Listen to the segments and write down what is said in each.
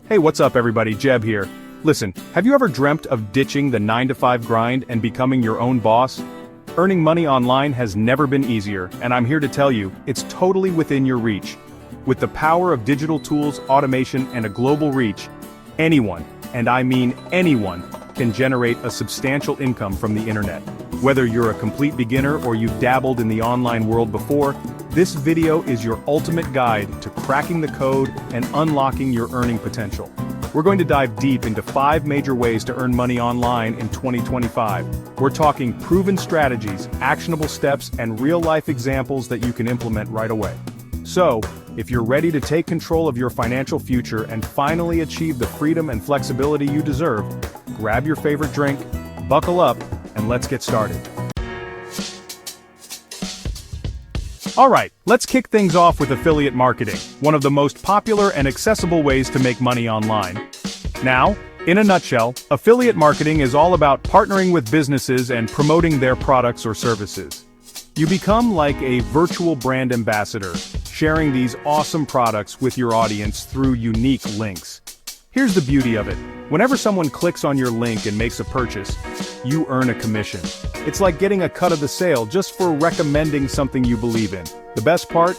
Hey, what's up everybody, Jeb here. Listen, have you ever dreamt of ditching the 9-to-5 grind and becoming your own boss? Earning money online has never been easier, and I'm here to tell you, it's totally within your reach. With the power of digital tools, automation, and a global reach, anyone, and I mean anyone, can generate a substantial income from the internet. Whether you're a complete beginner or you've dabbled in the online world before, this video is your ultimate guide to cracking the code and unlocking your earning potential. We're going to dive deep into 5 major ways to earn money online in 2025. We're talking proven strategies, actionable steps, and real-life examples that you can implement right away. So, if you're ready to take control of your financial future and finally achieve the freedom and flexibility you deserve, grab your favorite drink, buckle up, and let's get started. Alright, let's kick things off with affiliate marketing, one of the most popular and accessible ways to make money online. Now, in a nutshell, affiliate marketing is all about partnering with businesses and promoting their products or services. You become like a virtual brand ambassador, sharing these awesome products with your audience through unique links. Here's the beauty of it. Whenever someone clicks on your link and makes a purchase, you earn a commission. It's like getting a cut of the sale just for recommending something you believe in. The best part?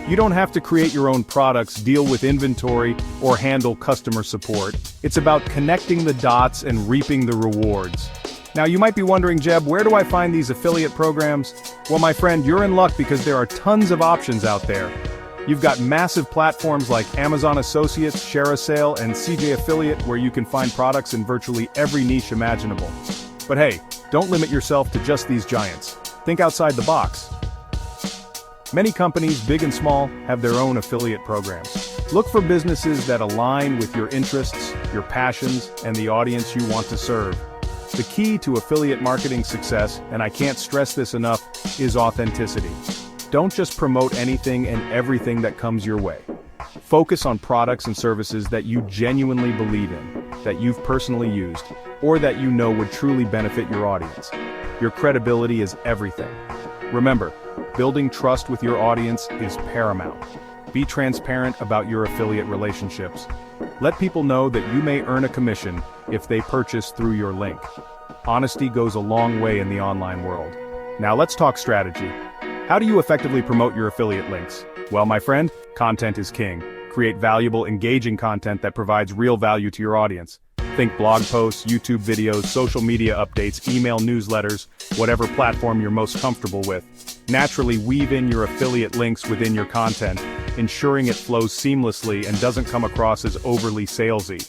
You don't have to create your own products, deal with inventory, or handle customer support. It's about connecting the dots and reaping the rewards. Now you might be wondering, Jeb, where do I find these affiliate programs? Well, my friend, you're in luck because there are tons of options out there. You've got massive platforms like Amazon Associates, ShareASale, and CJ Affiliate where you can find products in virtually every niche imaginable. But hey, don't limit yourself to just these giants. Think outside the box. Many companies, big and small, have their own affiliate programs. Look for businesses that align with your interests, your passions, and the audience you want to serve. The key to affiliate marketing success, and I can't stress this enough, is authenticity. Don't just promote anything and everything that comes your way. Focus on products and services that you genuinely believe in, that you've personally used, or that you know would truly benefit your audience. Your credibility is everything. Remember, building trust with your audience is paramount. Be transparent about your affiliate relationships. Let people know that you may earn a commission if they purchase through your link. Honesty goes a long way in the online world. Now let's talk strategy. How do you effectively promote your affiliate links? Well, my friend, content is king. Create valuable, engaging content that provides real value to your audience. Think blog posts, YouTube videos, social media updates, email newsletters, whatever platform you're most comfortable with. Naturally weave in your affiliate links within your content, ensuring it flows seamlessly and doesn't come across as overly salesy.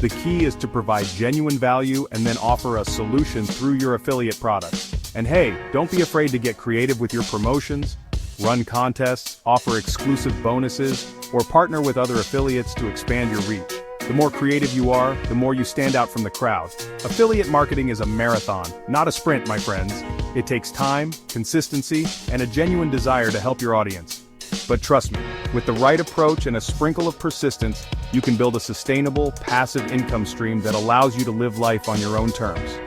The key is to provide genuine value and then offer a solution through your affiliate products. And hey, don't be afraid to get creative with your promotions, run contests, offer exclusive bonuses, or partner with other affiliates to expand your reach. The more creative you are, the more you stand out from the crowd. Affiliate marketing is a marathon, not a sprint, my friends. It takes time, consistency, and a genuine desire to help your audience. But trust me, with the right approach and a sprinkle of persistence, you can build a sustainable, passive income stream that allows you to live life on your own terms.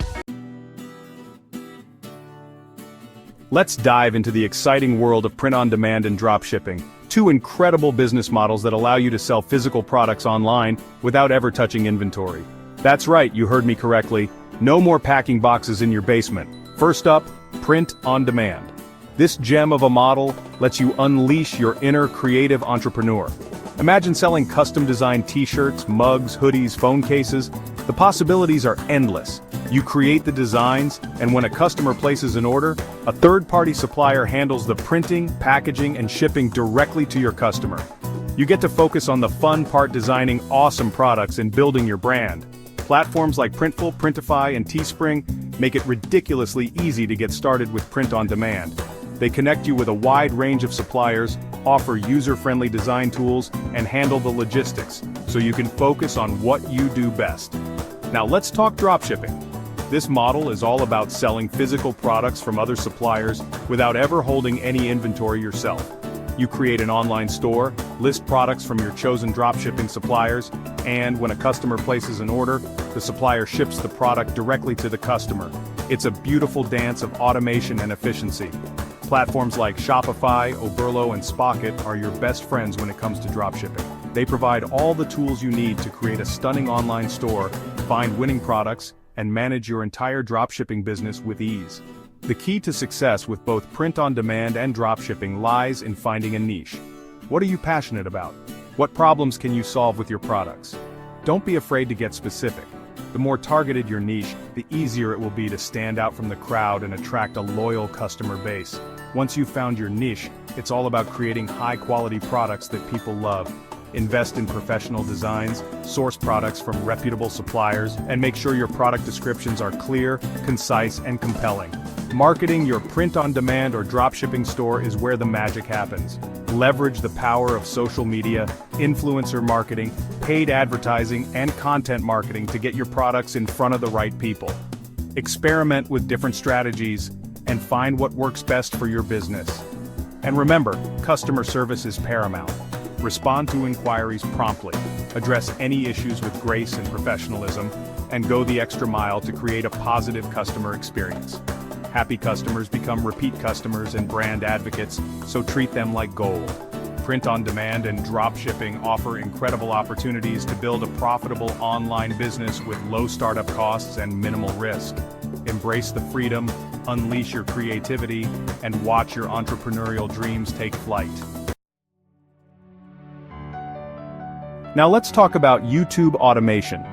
Let's dive into the exciting world of print-on-demand and dropshipping, 2 incredible business models that allow you to sell physical products online without ever touching inventory. That's right, you heard me correctly. No more packing boxes in your basement. First up, print-on-demand. This gem of a model lets you unleash your inner creative entrepreneur. Imagine selling custom-designed t-shirts, mugs, hoodies, phone cases. The possibilities are endless. You create the designs, and when a customer places an order, a third-party supplier handles the printing, packaging, and shipping directly to your customer. You get to focus on the fun part, designing awesome products and building your brand. Platforms like Printful, Printify, and Teespring make it ridiculously easy to get started with print-on-demand. They connect you with a wide range of suppliers, offer user-friendly design tools, and handle the logistics, so you can focus on what you do best. Now let's talk dropshipping. This model is all about selling physical products from other suppliers without ever holding any inventory yourself. You create an online store, list products from your chosen dropshipping suppliers, and when a customer places an order, the supplier ships the product directly to the customer. It's a beautiful dance of automation and efficiency. Platforms like Shopify, Oberlo, and Spocket are your best friends when it comes to dropshipping. They provide all the tools you need to create a stunning online store, find winning products, and manage your entire dropshipping business with ease. The key to success with both print-on-demand and dropshipping lies in finding a niche. What are you passionate about? What problems can you solve with your products? Don't be afraid to get specific. The more targeted your niche, the easier it will be to stand out from the crowd and attract a loyal customer base. Once you've found your niche, it's all about creating high-quality products that people love. Invest in professional designs, source products from reputable suppliers, and make sure your product descriptions are clear, concise, and compelling. Marketing your print-on-demand or dropshipping store is where the magic happens. Leverage the power of social media, influencer marketing, paid advertising, and content marketing to get your products in front of the right people. Experiment with different strategies and find what works best for your business. And remember, customer service is paramount. Respond to inquiries promptly, address any issues with grace and professionalism, and go the extra mile to create a positive customer experience. Happy customers become repeat customers and brand advocates, so treat them like gold. Print-on-demand and dropshipping offer incredible opportunities to build a profitable online business with low startup costs and minimal risk. Embrace the freedom, unleash your creativity, and watch your entrepreneurial dreams take flight. Now let's talk about YouTube automation,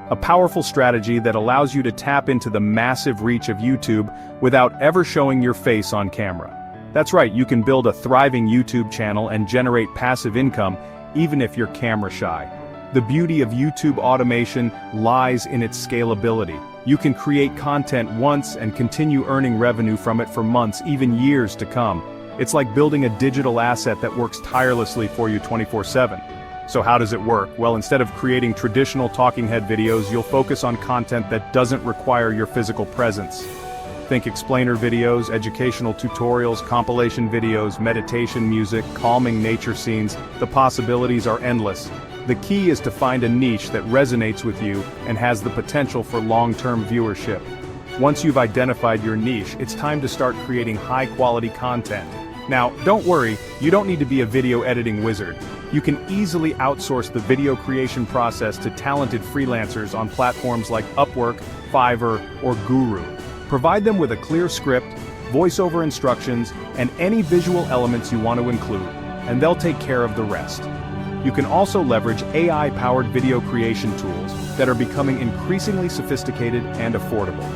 a powerful strategy that allows you to tap into the massive reach of YouTube without ever showing your face on camera. That's right, you can build a thriving YouTube channel and generate passive income even if you're camera shy. The beauty of YouTube automation lies in its scalability. You can create content once and continue earning revenue from it for months, even years to come. It's like building a digital asset that works tirelessly for you 24/7. So how does it work? Well, instead of creating traditional talking head videos, you'll focus on content that doesn't require your physical presence. Think explainer videos, educational tutorials, compilation videos, meditation music, calming nature scenes. The possibilities are endless. The key is to find a niche that resonates with you and has the potential for long-term viewership. Once you've identified your niche, it's time to start creating high-quality content. Now, don't worry, you don't need to be a video editing wizard. You can easily outsource the video creation process to talented freelancers on platforms like Upwork, Fiverr, or Guru. Provide them with a clear script, voiceover instructions, and any visual elements you want to include, and they'll take care of the rest. You can also leverage AI-powered video creation tools that are becoming increasingly sophisticated and affordable.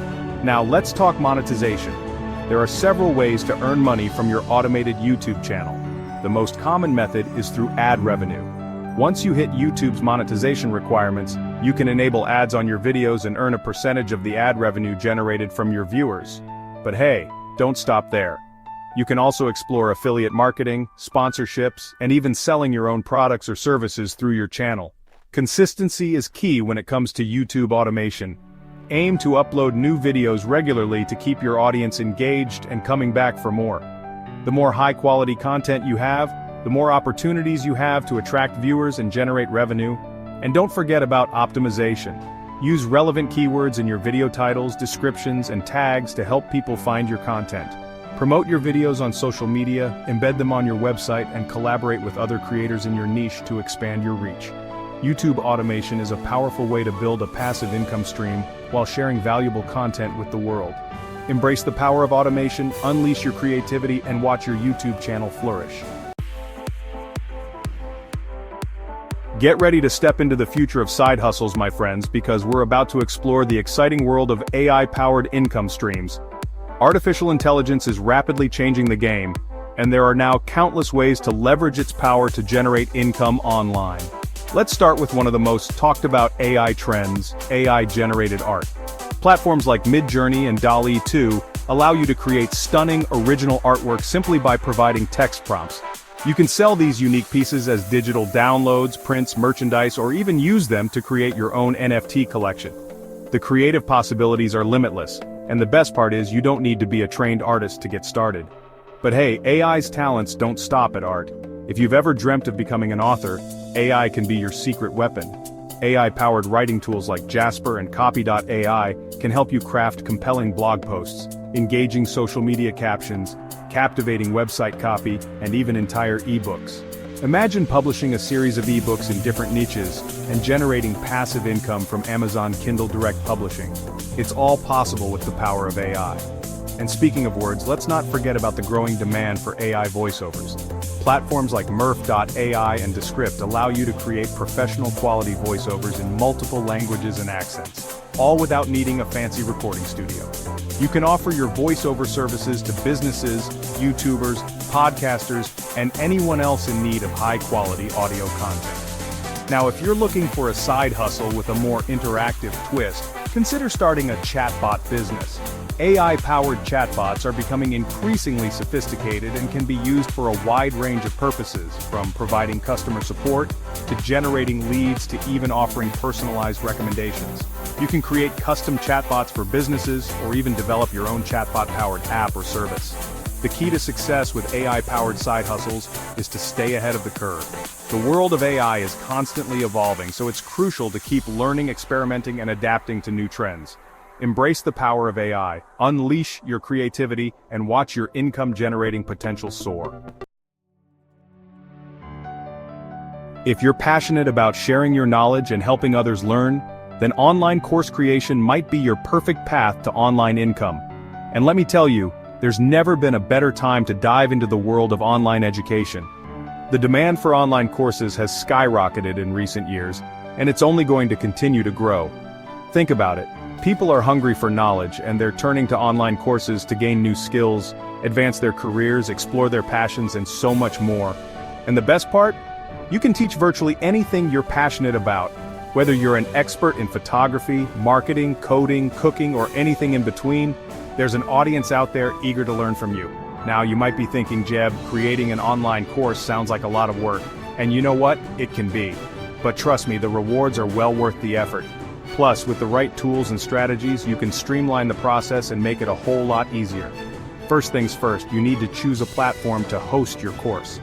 Now let's talk monetization. There are several ways to earn money from your automated YouTube channel. The most common method is through ad revenue. Once you hit YouTube's monetization requirements, you can enable ads on your videos and earn a percentage of the ad revenue generated from your viewers. But hey, don't stop there. You can also explore affiliate marketing, sponsorships, and even selling your own products or services through your channel. Consistency is key when it comes to YouTube automation. Aim to upload new videos regularly to keep your audience engaged and coming back for more. The more high-quality content you have, the more opportunities you have to attract viewers and generate revenue. And don't forget about optimization. Use relevant keywords in your video titles, descriptions, and tags to help people find your content. Promote your videos on social media, embed them on your website, and collaborate with other creators in your niche to expand your reach. YouTube automation is a powerful way to build a passive income stream while sharing valuable content with the world. Embrace the power of automation, unleash your creativity, and watch your YouTube channel flourish. Get ready to step into the future of side hustles, my friends, because we're about to explore the exciting world of AI-powered income streams. Artificial intelligence is rapidly changing the game, and there are now countless ways to leverage its power to generate income online. Let's start with one of the most talked about AI trends, AI-generated art. Platforms like Midjourney and DALL-E 2 allow you to create stunning, original artwork simply by providing text prompts. You can sell these unique pieces as digital downloads, prints, merchandise, or even use them to create your own NFT collection. The creative possibilities are limitless, and the best part is you don't need to be a trained artist to get started. But hey, AI's talents don't stop at art. If you've ever dreamt of becoming an author, AI can be your secret weapon. AI-powered writing tools like Jasper and Copy.ai can help you craft compelling blog posts, engaging social media captions, captivating website copy, and even entire ebooks. Imagine publishing a series of ebooks in different niches and generating passive income from Amazon Kindle Direct Publishing. It's all possible with the power of AI. And speaking of words, let's not forget about the growing demand for AI voiceovers. Platforms like Murf.ai and Descript allow you to create professional quality voiceovers in multiple languages and accents, all without needing a fancy recording studio. You can offer your voiceover services to businesses, YouTubers, podcasters, and anyone else in need of high-quality audio content. Now, if you're looking for a side hustle with a more interactive twist, consider starting a chatbot business. AI-powered chatbots are becoming increasingly sophisticated and can be used for a wide range of purposes, from providing customer support, to generating leads, to even offering personalized recommendations. You can create custom chatbots for businesses, or even develop your own chatbot-powered app or service. The key to success with AI-powered side hustles is to stay ahead of the curve. The world of AI is constantly evolving, so it's crucial to keep learning, experimenting, and adapting to new trends. Embrace the power of AI, unleash your creativity, and watch your income-generating potential soar. If you're passionate about sharing your knowledge and helping others learn, then online course creation might be your perfect path to online income. And let me tell you, there's never been a better time to dive into the world of online education. The demand for online courses has skyrocketed in recent years, and it's only going to continue to grow. Think about it. People are hungry for knowledge, and they're turning to online courses to gain new skills, advance their careers, explore their passions, and so much more. And the best part? You can teach virtually anything you're passionate about. Whether you're an expert in photography, marketing, coding, cooking, or anything in between, there's an audience out there eager to learn from you. Now, you might be thinking, Jeb, creating an online course sounds like a lot of work. And you know what? It can be. But trust me, the rewards are well worth the effort. Plus, with the right tools and strategies, you can streamline the process and make it a whole lot easier. First things first, you need to choose a platform to host your course.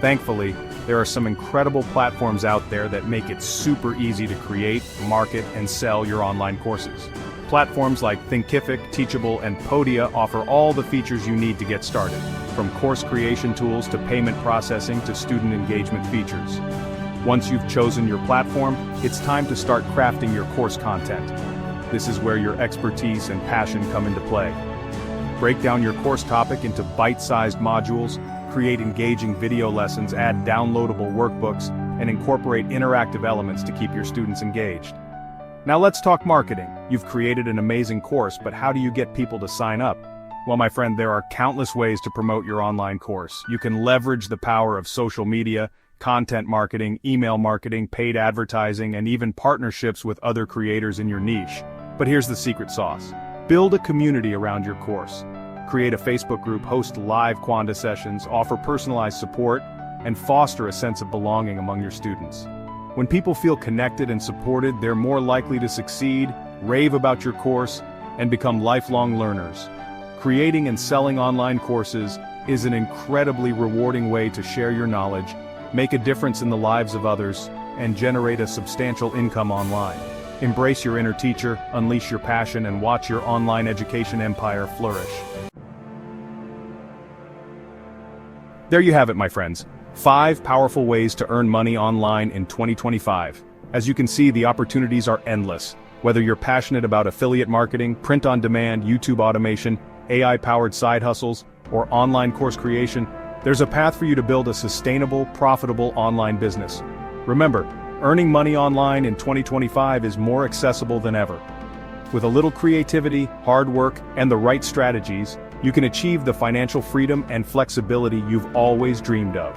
Thankfully, there are some incredible platforms out there that make it super easy to create, market, and sell your online courses. Platforms like Thinkific, Teachable, and Podia offer all the features you need to get started, from course creation tools to payment processing to student engagement features. Once you've chosen your platform, it's time to start crafting your course content. This is where your expertise and passion come into play. Break down your course topic into bite-sized modules, create engaging video lessons, add downloadable workbooks, and incorporate interactive elements to keep your students engaged. Now let's talk marketing. You've created an amazing course, but how do you get people to sign up? Well, my friend, there are countless ways to promote your online course. You can leverage the power of social media, content marketing, email marketing, paid advertising, and even partnerships with other creators in your niche. But here's the secret sauce. Build a community around your course. Create a Facebook group, host live Quanda sessions, offer personalized support, and foster a sense of belonging among your students. When people feel connected and supported, they're more likely to succeed, rave about your course, and become lifelong learners. Creating and selling online courses is an incredibly rewarding way to share your knowledge, make a difference in the lives of others, and generate a substantial income online. Embrace your inner teacher, unleash your passion, and watch your online education empire flourish. There you have it, my friends. 5 powerful ways to earn money online in 2025. As you can see, the opportunities are endless. Whether you're passionate about affiliate marketing, print on demand, YouTube automation, AI-powered side hustles, or online course creation, there's a path for you to build a sustainable, profitable online business. Remember, earning money online in 2025 is more accessible than ever. With a little creativity, hard work, and the right strategies, you can achieve the financial freedom and flexibility you've always dreamed of.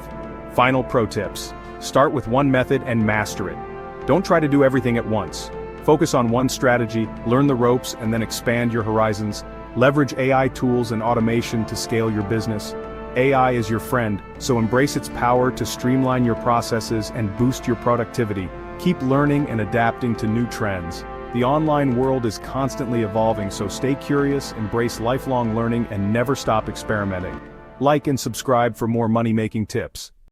Final pro tips. Start with one method and master it. Don't try to do everything at once. Focus on one strategy, learn the ropes, and then expand your horizons. Leverage AI tools and automation to scale your business. AI is your friend, so embrace its power to streamline your processes and boost your productivity. Keep learning and adapting to new trends. The online world is constantly evolving, so stay curious, embrace lifelong learning, and never stop experimenting. Like and subscribe for more money-making tips.